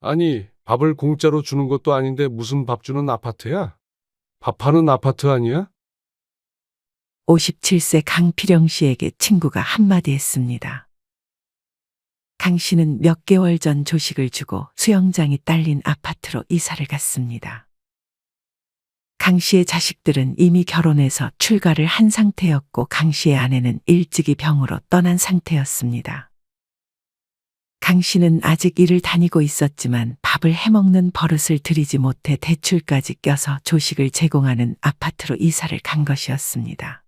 아니, 밥을 공짜로 주는 것도 아닌데 무슨 밥 주는 아파트야? 밥하는 아파트 아니야? 57세 강필영 씨에게 친구가 한마디 했습니다. 강 씨는 몇 개월 전 조식을 주고 수영장이 딸린 아파트로 이사를 갔습니다. 강 씨의 자식들은 이미 결혼해서 출가를 한 상태였고 강 씨의 아내는 일찍이 병으로 떠난 상태였습니다. 강 씨는 아직 일을 다니고 있었지만 밥을 해먹는 버릇을 들이지 못해 대출까지 껴서 조식을 제공하는 아파트로 이사를 간 것이었습니다.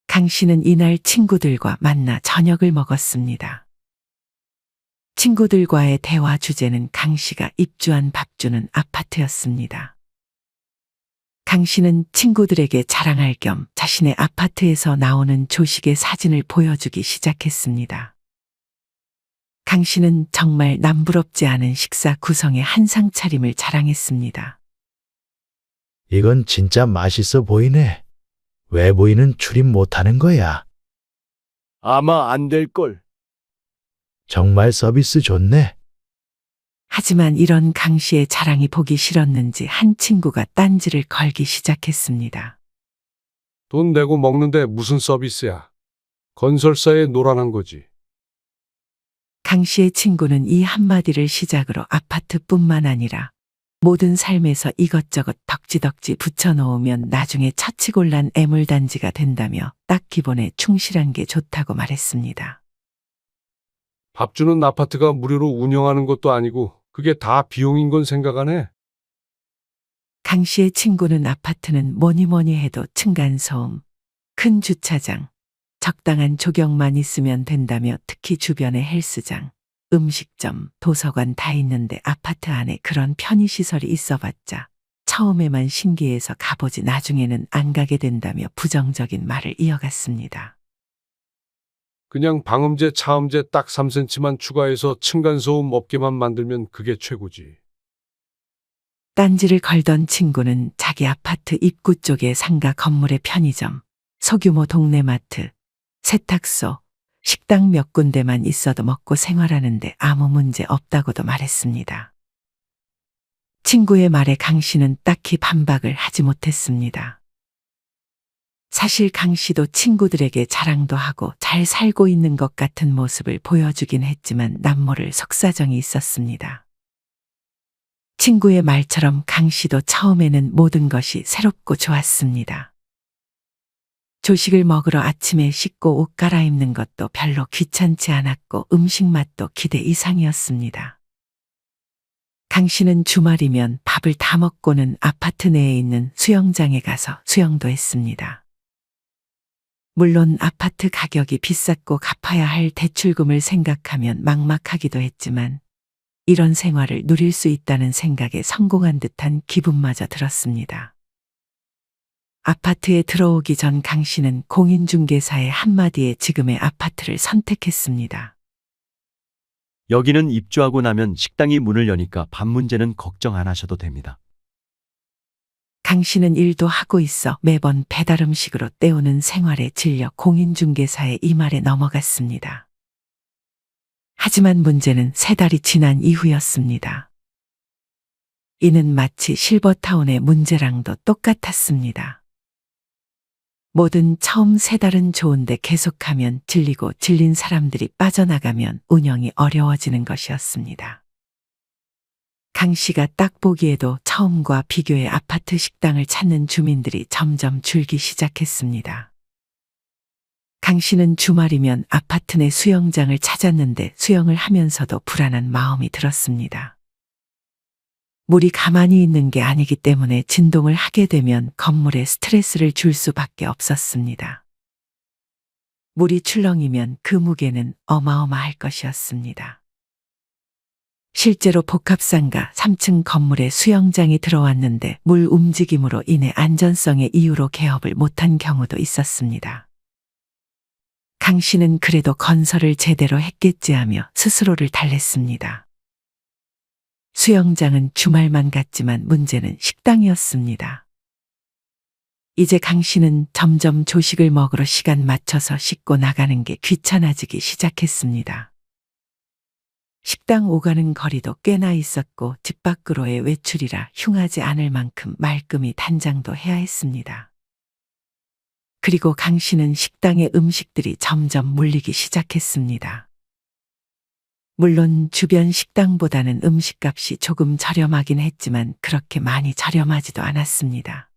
강 씨는 이날 친구들과 만나 저녁을 먹었습니다. 친구들과의 대화 주제는 강 씨가 입주한 밥 주는 아파트였습니다. 강 씨는 친구들에게 자랑할 겸 자신의 아파트에서 나오는 조식의 사진을 보여주기 시작했습니다. 강 씨는 정말 남부럽지 않은 식사 구성의 한상 차림을 자랑했습니다. 이건 진짜 맛있어 보이네. 왜 부인은 출입 못하는 거야? 아마 안 될걸. 정말 서비스 좋네. 하지만 이런 강 씨의 자랑이 보기 싫었는지 한 친구가 딴지를 걸기 시작했습니다. 돈 내고 먹는데 무슨 서비스야? 건설사에 노란한 거지. 강 씨의 친구는 이 한마디를 시작으로 아파트뿐만 아니라 모든 삶에서 이것저것 덕지덕지 붙여놓으면 나중에 처치곤란 애물단지가 된다며 딱 기본에 충실한 게 좋다고 말했습니다. 밥 주는 아파트가 무료로 운영하는 것도 아니고 그게 다 비용인 건 생각 안 해? 강 씨의 친구는 아파트는 뭐니 해도 층간소음, 큰 주차장, 적당한 조경만 있으면 된다며 특히 주변에 헬스장, 음식점, 도서관 다 있는데 아파트 안에 그런 편의시설이 있어봤자 처음에만 신기해서 가보지 나중에는 안 가게 된다며 부정적인 말을 이어갔습니다. 그냥 방음제, 차음제 딱 3cm만 추가해서 층간소음 없게만 만들면 그게 최고지. 딴지를 걸던 친구는 자기 아파트 입구 쪽에 상가 건물의 편의점, 소규모 동네 마트, 세탁소, 식당 몇 군데만 있어도 먹고 생활하는데 아무 문제 없다고도 말했습니다. 친구의 말에 강 씨는 딱히 반박을 하지 못했습니다. 사실 강 씨도 친구들에게 자랑도 하고 잘 살고 있는 것 같은 모습을 보여주긴 했지만 남모를 속사정이 있었습니다. 친구의 말처럼 강 씨도 처음에는 모든 것이 새롭고 좋았습니다. 조식을 먹으러 아침에 씻고 옷 갈아입는 것도 별로 귀찮지 않았고 음식 맛도 기대 이상이었습니다. 강 씨는 주말이면 밥을 다 먹고는 아파트 내에 있는 수영장에 가서 수영도 했습니다. 물론 아파트 가격이 비쌌고 갚아야 할 대출금을 생각하면 막막하기도 했지만 이런 생활을 누릴 수 있다는 생각에 성공한 듯한 기분마저 들었습니다. 아파트에 들어오기 전 강 씨는 공인중개사의 한마디에 지금의 아파트를 선택했습니다. 여기는 입주하고 나면 식당이 문을 여니까 밥 문제는 걱정 안 하셔도 됩니다. 강 씨는 일도 하고 있어 매번 배달 음식으로 때우는 생활에 질려 공인중개사의 이 말에 넘어갔습니다. 하지만 문제는 3달이 지난 이후였습니다. 이는 마치 실버타운의 문제랑도 똑같았습니다. 뭐든 처음 3달은 좋은데 계속하면 질리고 질린 사람들이 빠져나가면 운영이 어려워지는 것이었습니다. 강 씨가 딱 보기에도 처음과 비교해 아파트 식당을 찾는 주민들이 점점 줄기 시작했습니다. 강 씨는 주말이면 아파트 내 수영장을 찾았는데 수영을 하면서도 불안한 마음이 들었습니다. 물이 가만히 있는 게 아니기 때문에 진동을 하게 되면 건물에 스트레스를 줄 수밖에 없었습니다. 물이 출렁이면 그 무게는 어마어마할 것이었습니다. 실제로 복합상가 3층 건물에 수영장이 들어왔는데 물 움직임으로 인해 안전성의 이유로 개업을 못한 경우도 있었습니다. 강 씨는 그래도 건설을 제대로 했겠지 하며 스스로를 달랬습니다. 수영장은 주말만 갔지만 문제는 식당이었습니다. 이제 강 씨는 점점 조식을 먹으러 시간 맞춰서 씻고 나가는 게 귀찮아지기 시작했습니다. 식당 오가는 거리도 꽤나 있었고 집 밖으로의 외출이라 흉하지 않을 만큼 말끔히 단장도 해야 했습니다. 그리고 강 씨는 식당의 음식들이 점점 물리기 시작했습니다. 물론 주변 식당보다는 음식값이 조금 저렴하긴 했지만 그렇게 많이 저렴하지도 않았습니다.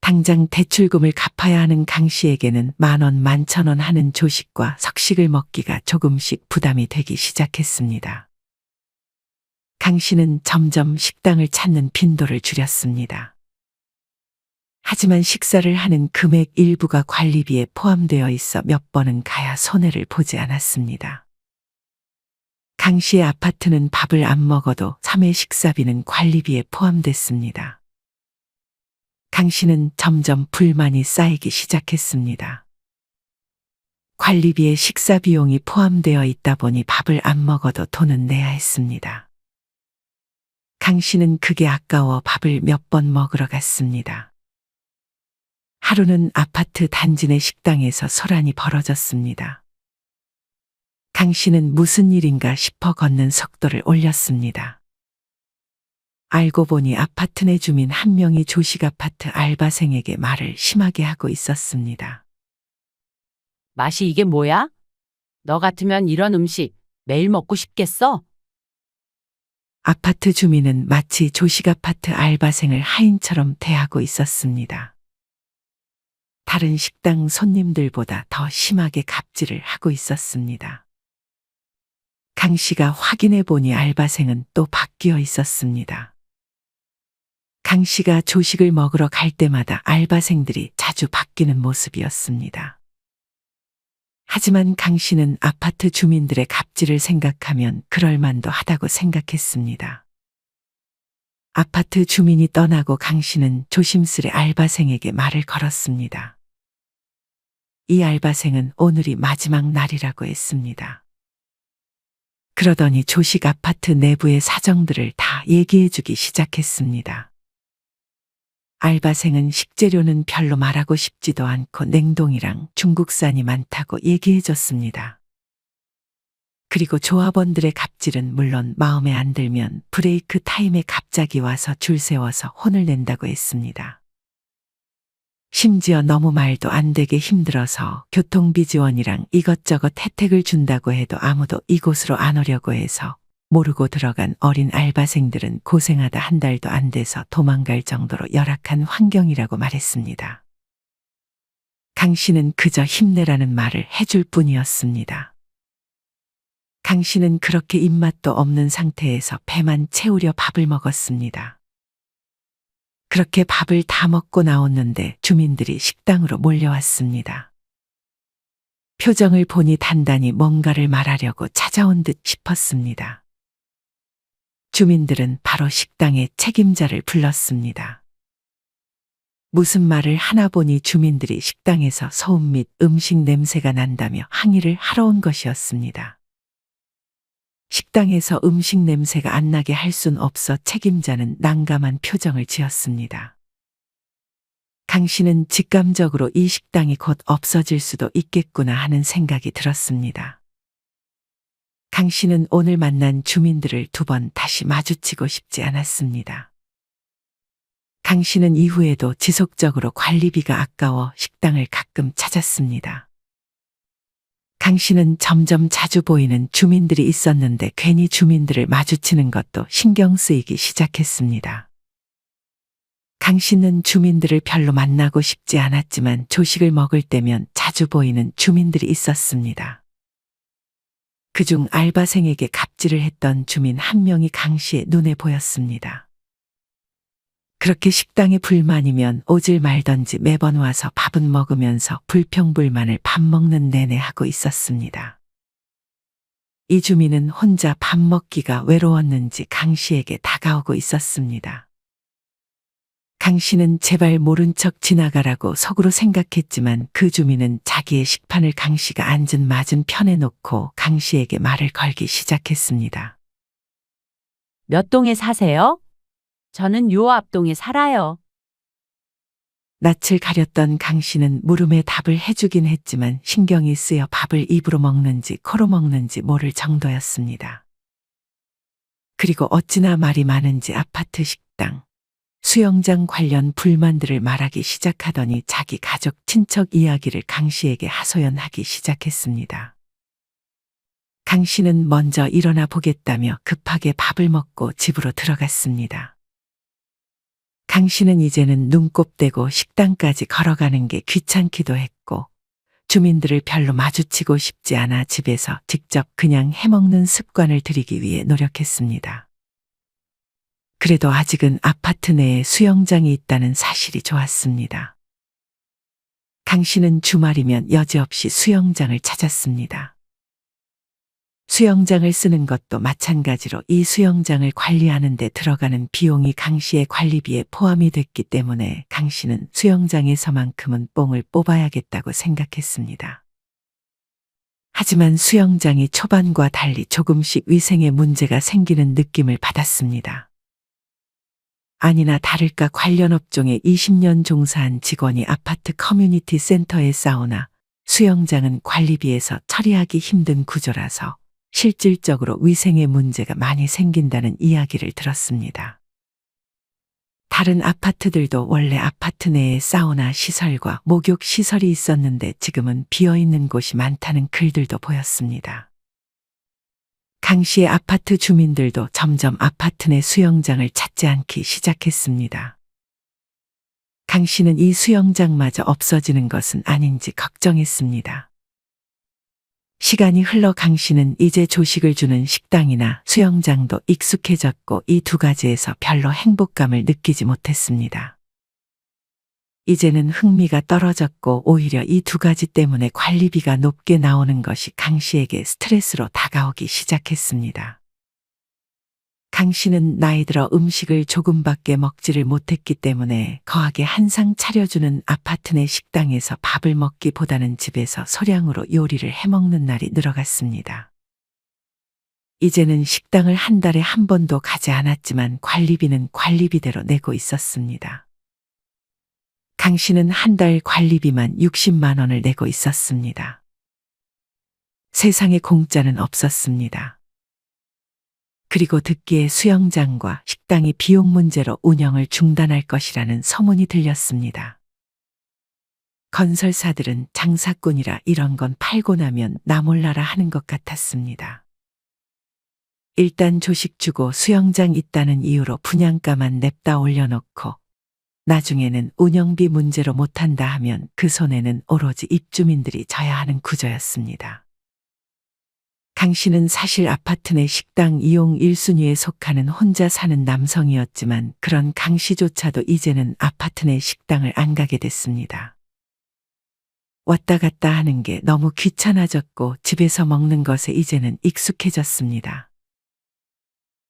당장 대출금을 갚아야 하는 강 씨에게는 10,000원, 11,000원 하는 조식과 석식을 먹기가 조금씩 부담이 되기 시작했습니다. 강 씨는 점점 식당을 찾는 빈도를 줄였습니다. 하지만 식사를 하는 금액 일부가 관리비에 포함되어 있어 몇 번은 가야 손해를 보지 않았습니다. 강 씨의 아파트는 밥을 안 먹어도 3회 식사비는 관리비에 포함됐습니다. 강 씨는 점점 불만이 쌓이기 시작했습니다. 관리비에 식사 비용이 포함되어 있다 보니 밥을 안 먹어도 돈은 내야 했습니다. 강 씨는 그게 아까워 밥을 몇 번 먹으러 갔습니다. 하루는 아파트 단지 내 식당에서 소란이 벌어졌습니다. 강 씨는 무슨 일인가 싶어 걷는 속도를 올렸습니다. 알고 보니 아파트 내 주민 한 명이 조식 아파트 알바생에게 말을 심하게 하고 있었습니다. 맛이 이게 뭐야? 너 같으면 이런 음식 매일 먹고 싶겠어? 아파트 주민은 마치 조식 아파트 알바생을 하인처럼 대하고 있었습니다. 다른 식당 손님들보다 더 심하게 갑질을 하고 있었습니다. 강 씨가 확인해 보니 알바생은 또 바뀌어 있었습니다. 강 씨가 조식을 먹으러 갈 때마다 알바생들이 자주 바뀌는 모습이었습니다. 하지만 강 씨는 아파트 주민들의 갑질을 생각하면 그럴만도 하다고 생각했습니다. 아파트 주민이 떠나고 강 씨는 조심스레 알바생에게 말을 걸었습니다. 이 알바생은 오늘이 마지막 날이라고 했습니다. 그러더니 조식 아파트 내부의 사정들을 다 얘기해주기 시작했습니다. 알바생은 식재료는 별로 말하고 싶지도 않고 냉동이랑 중국산이 많다고 얘기해줬습니다. 그리고 조합원들의 갑질은 물론 마음에 안 들면 브레이크 타임에 갑자기 와서 줄 세워서 혼을 낸다고 했습니다. 심지어 너무 말도 안 되게 힘들어서 교통비 지원이랑 이것저것 혜택을 준다고 해도 아무도 이곳으로 안 오려고 해서 모르고 들어간 어린 알바생들은 고생하다 한 달도 안 돼서 도망갈 정도로 열악한 환경이라고 말했습니다. 강 씨는 그저 힘내라는 말을 해줄 뿐이었습니다. 강 씨는 그렇게 입맛도 없는 상태에서 배만 채우려 밥을 먹었습니다. 그렇게 밥을 다 먹고 나왔는데 주민들이 식당으로 몰려왔습니다. 표정을 보니 단단히 뭔가를 말하려고 찾아온 듯 싶었습니다. 주민들은 바로 식당의 책임자를 불렀습니다. 무슨 말을 하나 보니 주민들이 식당에서 소음 및 음식 냄새가 난다며 항의를 하러 온 것이었습니다. 식당에서 음식 냄새가 안 나게 할 순 없어 책임자는 난감한 표정을 지었습니다. 강 씨는 직감적으로 이 식당이 곧 없어질 수도 있겠구나 하는 생각이 들었습니다. 강 씨는 오늘 만난 주민들을 2번 다시 마주치고 싶지 않았습니다. 강 씨는 이후에도 지속적으로 관리비가 아까워 식당을 가끔 찾았습니다. 강 씨는 점점 자주 보이는 주민들이 있었는데 괜히 주민들을 마주치는 것도 신경 쓰이기 시작했습니다. 강 씨는 주민들을 별로 만나고 싶지 않았지만 조식을 먹을 때면 자주 보이는 주민들이 있었습니다. 그중 알바생에게 갑질을 했던 주민 한 명이 강 씨의 눈에 보였습니다. 그렇게 식당에 불만이면 오질 말던지 매번 와서 밥은 먹으면서 불평불만을 밥 먹는 내내 하고 있었습니다. 이 주민은 혼자 밥 먹기가 외로웠는지 강 씨에게 다가오고 있었습니다. 강 씨는 제발 모른 척 지나가라고 속으로 생각했지만 그 주민은 자기의 식판을 강 씨가 앉은 맞은편에 놓고 강 씨에게 말을 걸기 시작했습니다. 몇 동에 사세요? 저는 요 앞동에 살아요. 낯을 가렸던 강 씨는 물음에 답을 해주긴 했지만 신경이 쓰여 밥을 입으로 먹는지 코로 먹는지 모를 정도였습니다. 그리고 어찌나 말이 많은지 아파트 식당, 수영장 관련 불만들을 말하기 시작하더니 자기 가족 친척 이야기를 강 씨에게 하소연하기 시작했습니다. 강 씨는 먼저 일어나 보겠다며 급하게 밥을 먹고 집으로 들어갔습니다. 강 씨는 이제는 눈곱대고 식당까지 걸어가는 게 귀찮기도 했고 주민들을 별로 마주치고 싶지 않아 집에서 직접 그냥 해먹는 습관을 들이기 위해 노력했습니다. 그래도 아직은 아파트 내에 수영장이 있다는 사실이 좋았습니다. 강 씨는 주말이면 여지없이 수영장을 찾았습니다. 수영장을 쓰는 것도 마찬가지로 이 수영장을 관리하는 데 들어가는 비용이 강 씨의 관리비에 포함이 됐기 때문에 강 씨는 수영장에서만큼은 뽕을 뽑아야겠다고 생각했습니다. 하지만 수영장이 초반과 달리 조금씩 위생에 문제가 생기는 느낌을 받았습니다. 아니나 다를까 관련 업종에 20년 종사한 직원이 아파트 커뮤니티 센터에 사우나, 수영장은 관리비에서 처리하기 힘든 구조라서 실질적으로 위생에 문제가 많이 생긴다는 이야기를 들었습니다. 다른 아파트들도 원래 아파트 내에 사우나 시설과 목욕 시설이 있었는데 지금은 비어있는 곳이 많다는 글들도 보였습니다. 강 씨의 아파트 주민들도 점점 아파트 내 수영장을 찾지 않기 시작했습니다. 강 씨는 이 수영장마저 없어지는 것은 아닌지 걱정했습니다. 시간이 흘러 강 씨는 이제 조식을 주는 식당이나 수영장도 익숙해졌고 이 두 가지에서 별로 행복감을 느끼지 못했습니다. 이제는 흥미가 떨어졌고 오히려 이 두 가지 때문에 관리비가 높게 나오는 것이 강 씨에게 스트레스로 다가오기 시작했습니다. 강 씨는 나이 들어 음식을 조금밖에 먹지를 못했기 때문에 거하게 한상 차려주는 아파트 내 식당에서 밥을 먹기보다는 집에서 소량으로 요리를 해먹는 날이 늘어갔습니다. 이제는 식당을 한 달에 한 번도 가지 않았지만 관리비는 관리비대로 내고 있었습니다. 강 씨는 한 달 관리비만 60만 원을 내고 있었습니다. 세상에 공짜는 없었습니다. 그리고 듣기에 수영장과 식당이 비용 문제로 운영을 중단할 것이라는 소문이 들렸습니다. 건설사들은 장사꾼이라 이런 건 팔고 나면 나 몰라라 하는 것 같았습니다. 일단 조식 주고 수영장 있다는 이유로 분양가만 냅다 올려놓고 나중에는 운영비 문제로 못한다 하면 그 손해는 오로지 입주민들이 져야 하는 구조였습니다. 강 씨는 사실 아파트 내 식당 이용 1순위에 속하는 혼자 사는 남성이었지만 그런 강 씨조차도 이제는 아파트 내 식당을 안 가게 됐습니다. 왔다 갔다 하는 게 너무 귀찮아졌고 집에서 먹는 것에 이제는 익숙해졌습니다.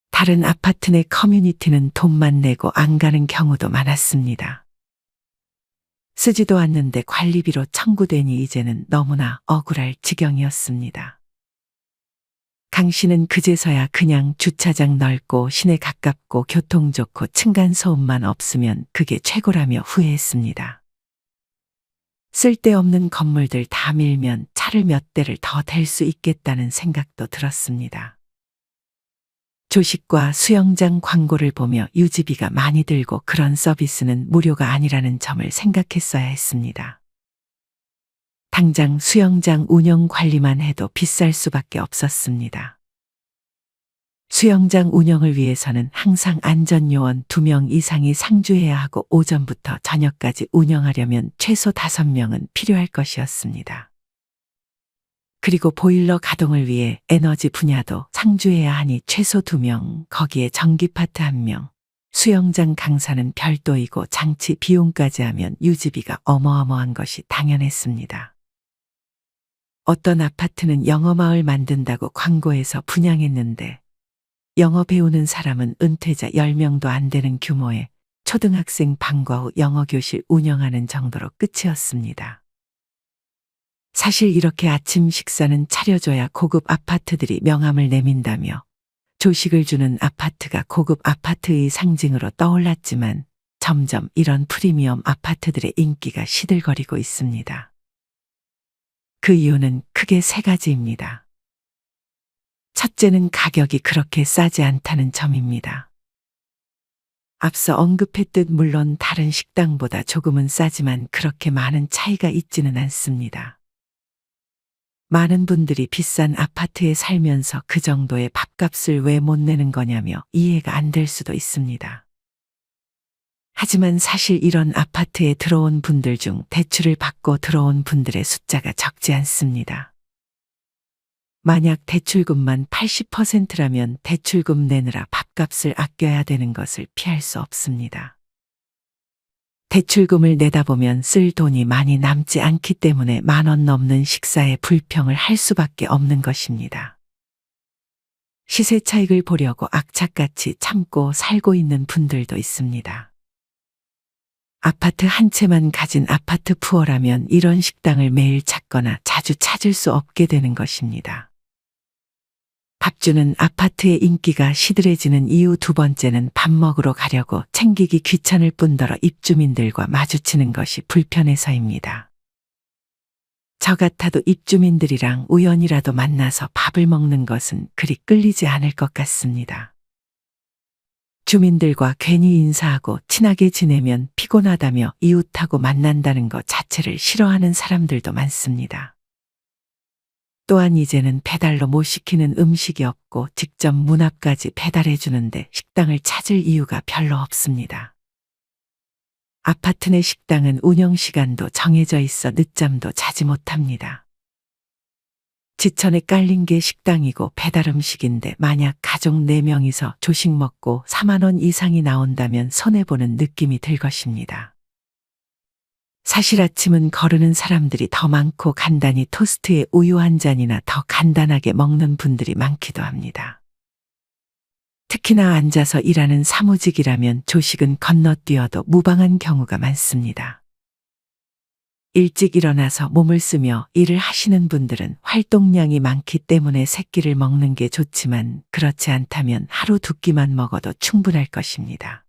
다른 아파트 내 커뮤니티는 돈만 내고 안 가는 경우도 많았습니다. 쓰지도 않는데 관리비로 청구되니 이제는 너무나 억울할 지경이었습니다. 강 씨는 그제서야 그냥 주차장 넓고 시내 가깝고 교통 좋고 층간소음만 없으면 그게 최고라며 후회했습니다. 쓸데없는 건물들 다 밀면 차를 몇 대를 더 댈 수 있겠다는 생각도 들었습니다. 조식과 수영장 광고를 보며 유지비가 많이 들고 그런 서비스는 무료가 아니라는 점을 생각했어야 했습니다. 당장 수영장 운영 관리만 해도 비쌀 수밖에 없었습니다. 수영장 운영을 위해서는 항상 안전요원 2명 이상이 상주해야 하고 오전부터 저녁까지 운영하려면 최소 5명은 필요할 것이었습니다. 그리고 보일러 가동을 위해 에너지 분야도 상주해야 하니 최소 2명, 거기에 전기파트 1명, 수영장 강사는 별도이고 장치 비용까지 하면 유지비가 어마어마한 것이 당연했습니다. 어떤 아파트는 영어마을 만든다고 광고해서 분양했는데 영어 배우는 사람은 은퇴자 10명도 안 되는 규모의 초등학생 방과 후 영어교실 운영하는 정도로 끝이었습니다. 사실 이렇게 아침 식사는 차려줘야 고급 아파트들이 명함을 내민다며 조식을 주는 아파트가 고급 아파트의 상징으로 떠올랐지만 점점 이런 프리미엄 아파트들의 인기가 시들거리고 있습니다. 그 이유는 크게 세 가지입니다. 첫째는 가격이 그렇게 싸지 않다는 점입니다. 앞서 언급했듯 물론 다른 식당보다 조금은 싸지만 그렇게 많은 차이가 있지는 않습니다. 많은 분들이 비싼 아파트에 살면서 그 정도의 밥값을 왜 못 내는 거냐며 이해가 안 될 수도 있습니다. 하지만 사실 이런 아파트에 들어온 분들 중 대출을 받고 들어온 분들의 숫자가 적지 않습니다. 만약 대출금만 80%라면 대출금 내느라 밥값을 아껴야 되는 것을 피할 수 없습니다. 대출금을 내다 보면 쓸 돈이 많이 남지 않기 때문에 10,000원 넘는 식사에 불평을 할 수밖에 없는 것입니다. 시세 차익을 보려고 악착같이 참고 살고 있는 분들도 있습니다. 아파트 한 채만 가진 아파트 푸어라면 이런 식당을 매일 찾거나 자주 찾을 수 없게 되는 것입니다. 밥주는 아파트의 인기가 시들해지는 이유 두 번째는 밥 먹으러 가려고 챙기기 귀찮을 뿐더러 입주민들과 마주치는 것이 불편해서입니다. 저 같아도 입주민들이랑 우연이라도 만나서 밥을 먹는 것은 그리 끌리지 않을 것 같습니다. 주민들과 괜히 인사하고 친하게 지내면 피곤하다며 이웃하고 만난다는 것 자체를 싫어하는 사람들도 많습니다. 또한 이제는 배달로 못 시키는 음식이 없고 직접 문 앞까지 배달해 주는데 식당을 찾을 이유가 별로 없습니다. 아파트 내 식당은 운영 시간도 정해져 있어 늦잠도 자지 못합니다. 지천에 깔린 게 식당이고 배달 음식인데 만약 가족 4명이서 조식 먹고 40,000원 이상이 나온다면 손해보는 느낌이 들 것입니다. 사실 아침은 거르는 사람들이 더 많고 간단히 토스트에 우유 한 잔이나 더 간단하게 먹는 분들이 많기도 합니다. 특히나 앉아서 일하는 사무직이라면 조식은 건너뛰어도 무방한 경우가 많습니다. 일찍 일어나서 몸을 쓰며 일을 하시는 분들은 활동량이 많기 때문에 새끼를 먹는 게 좋지만 그렇지 않다면 하루 2끼만 먹어도 충분할 것입니다.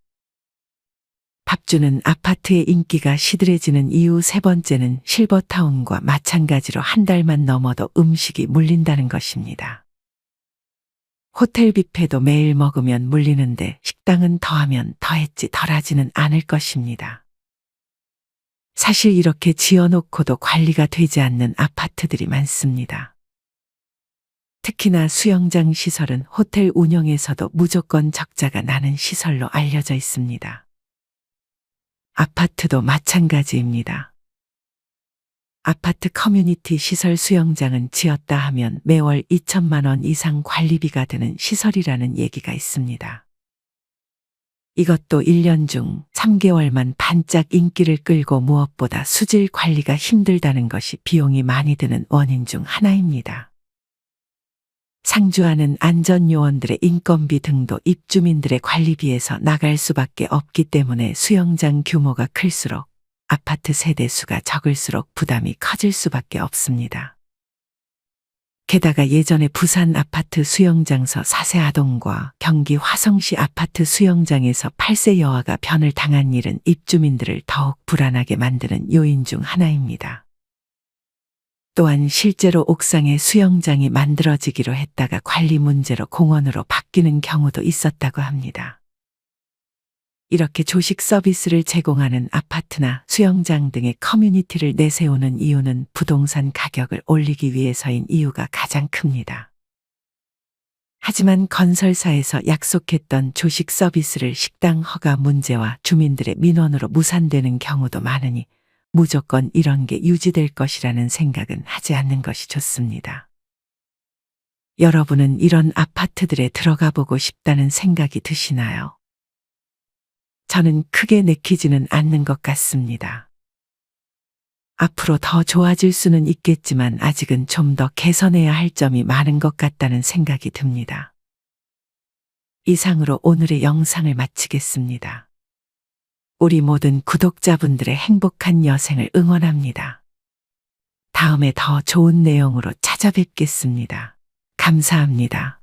밥주는 아파트의 인기가 시들해지는 이유 세 번째는 실버타운과 마찬가지로 한 달만 넘어도 음식이 물린다는 것입니다. 호텔 뷔페도 매일 먹으면 물리는데 식당은 더하면 더했지 덜하지는 않을 것입니다. 사실 이렇게 지어놓고도 관리가 되지 않는 아파트들이 많습니다. 특히나 수영장 시설은 호텔 운영에서도 무조건 적자가 나는 시설로 알려져 있습니다. 아파트도 마찬가지입니다. 아파트 커뮤니티 시설 수영장은 지었다 하면 매월 2천만 원 이상 관리비가 드는 시설이라는 얘기가 있습니다. 이것도 1년 중 3개월만 반짝 인기를 끌고 무엇보다 수질 관리가 힘들다는 것이 비용이 많이 드는 원인 중 하나입니다. 상주하는 안전요원들의 인건비 등도 입주민들의 관리비에서 나갈 수밖에 없기 때문에 수영장 규모가 클수록 아파트 세대수가 적을수록 부담이 커질 수밖에 없습니다. 게다가 예전에 부산 아파트 수영장서 4세 아동과 경기 화성시 아파트 수영장에서 8세 여아가 변을 당한 일은 입주민들을 더욱 불안하게 만드는 요인 중 하나입니다. 또한 실제로 옥상에 수영장이 만들어지기로 했다가 관리 문제로 공원으로 바뀌는 경우도 있었다고 합니다. 이렇게 조식 서비스를 제공하는 아파트나 수영장 등의 커뮤니티를 내세우는 이유는 부동산 가격을 올리기 위해서인 이유가 가장 큽니다. 하지만 건설사에서 약속했던 조식 서비스를 식당 허가 문제와 주민들의 민원으로 무산되는 경우도 많으니 무조건 이런 게 유지될 것이라는 생각은 하지 않는 것이 좋습니다. 여러분은 이런 아파트들에 들어가 보고 싶다는 생각이 드시나요? 저는 크게 내키지는 않는 것 같습니다. 앞으로 더 좋아질 수는 있겠지만 아직은 좀 더 개선해야 할 점이 많은 것 같다는 생각이 듭니다. 이상으로 오늘의 영상을 마치겠습니다. 우리 모든 구독자분들의 행복한 여생을 응원합니다. 다음에 더 좋은 내용으로 찾아뵙겠습니다. 감사합니다.